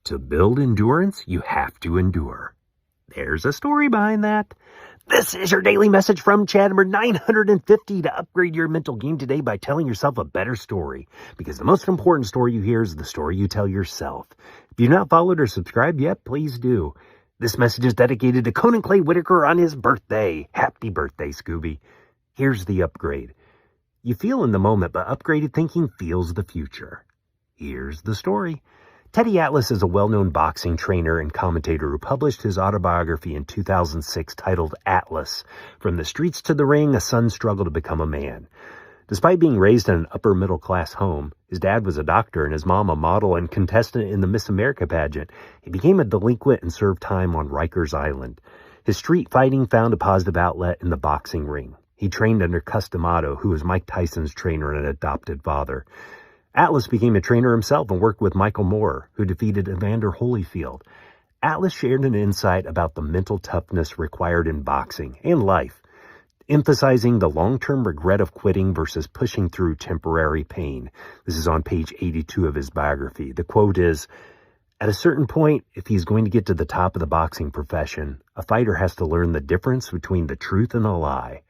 To build endurance, you have to endure. There's a story behind that. This is your daily message from Chad number 950 to upgrade your mental game today by telling yourself a better story. Because the most important story you hear is the story you tell yourself. If you've not followed or subscribed yet, please do. This message is dedicated to Conan Clay Whitaker on his birthday. Happy birthday, Scooby. Here's the upgrade. You feel in the moment, but upgraded thinking feels the future. Here's the story. Teddy Atlas is a well-known boxing trainer and commentator who published his autobiography in 2006 titled Atlas. From the streets to the ring, a son's struggle to become a man. Despite being raised in an upper-middle-class home, his dad was a doctor and his mom a model and contestant in the Miss America pageant. He became a delinquent and served time on Rikers Island. His street fighting found a positive outlet in the boxing ring. He trained under Cus D'Amato, who was Mike Tyson's trainer and adopted father. Atlas became a trainer himself and worked with Michael Moore, who defeated Evander Holyfield. Atlas shared an insight about the mental toughness required in boxing and life, emphasizing the long-term regret of quitting versus pushing through temporary pain. This is on page 82 of his biography. The quote is, "At a certain point, if he's going to get to the top of the boxing profession, a fighter has to learn the difference between the truth and a lie.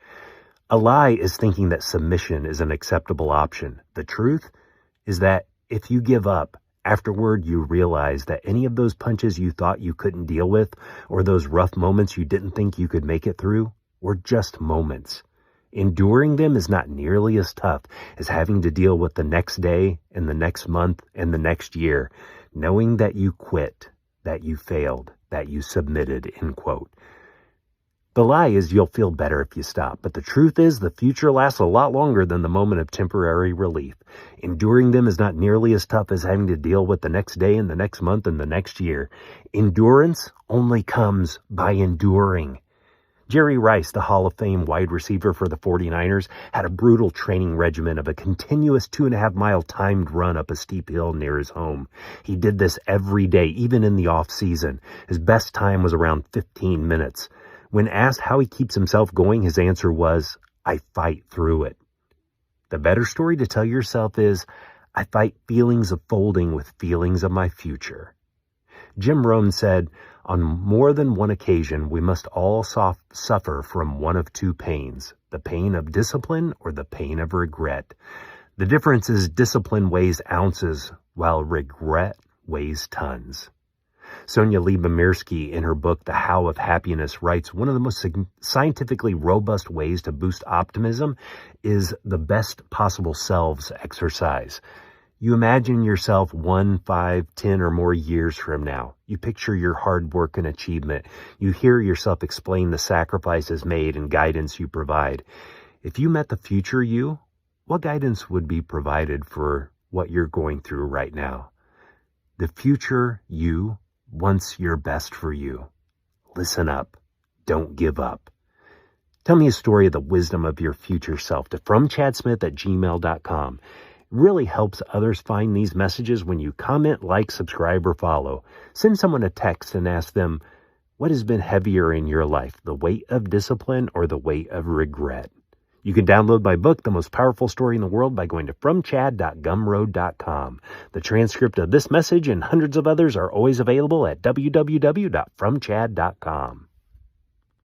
A lie is thinking that submission is an acceptable option. The truth is that if you give up, afterward you realize that any of those punches you thought you couldn't deal with, or those rough moments you didn't think you could make it through, were just moments. Enduring them is not nearly as tough as having to deal with the next day and the next month and the next year, knowing that you quit, that you failed, that you submitted," end quote. The lie is you'll feel better if you stop, but the truth is the future lasts a lot longer than the moment of temporary relief. Enduring them is not nearly as tough as having to deal with the next day and the next month and the next year. Endurance only comes by enduring. Jerry Rice, the Hall of Fame wide receiver for the 49ers, had a brutal training regimen of a continuous 2.5-mile timed run up a steep hill near his home. He did this every day, even in the off-season. His best time was around 15 minutes. When asked how he keeps himself going, his answer was, "I fight through it." The better story to tell yourself is, "I fight feelings of folding with feelings of my future." Jim Rohn said, "On more than one occasion, we must all suffer from one of two pains, the pain of discipline or the pain of regret. The difference is discipline weighs ounces, while regret weighs tons." Sonia Lyubomirsky, in her book The How of Happiness, writes, "One of the most scientifically robust ways to boost optimism is the best possible selves exercise. You imagine yourself 1, 5, 10 or more years from now. You picture your hard work and achievement. You hear yourself explain the sacrifices made and guidance you provide. If you met the future you, what guidance would be provided for what you're going through right now? The future you wants your best for you. Listen up. Don't give up." Tell me a story of the wisdom of your future self to fromchadsmith@gmail.com. It really helps others find these messages when you comment, like, subscribe, or follow. Send someone a text and ask them, what has been heavier in your life, the weight of discipline or the weight of regret? You can download my book, The Most Powerful Story in the World, by going to fromchad.gumroad.com. The transcript of this message and hundreds of others are always available at www.fromchad.com.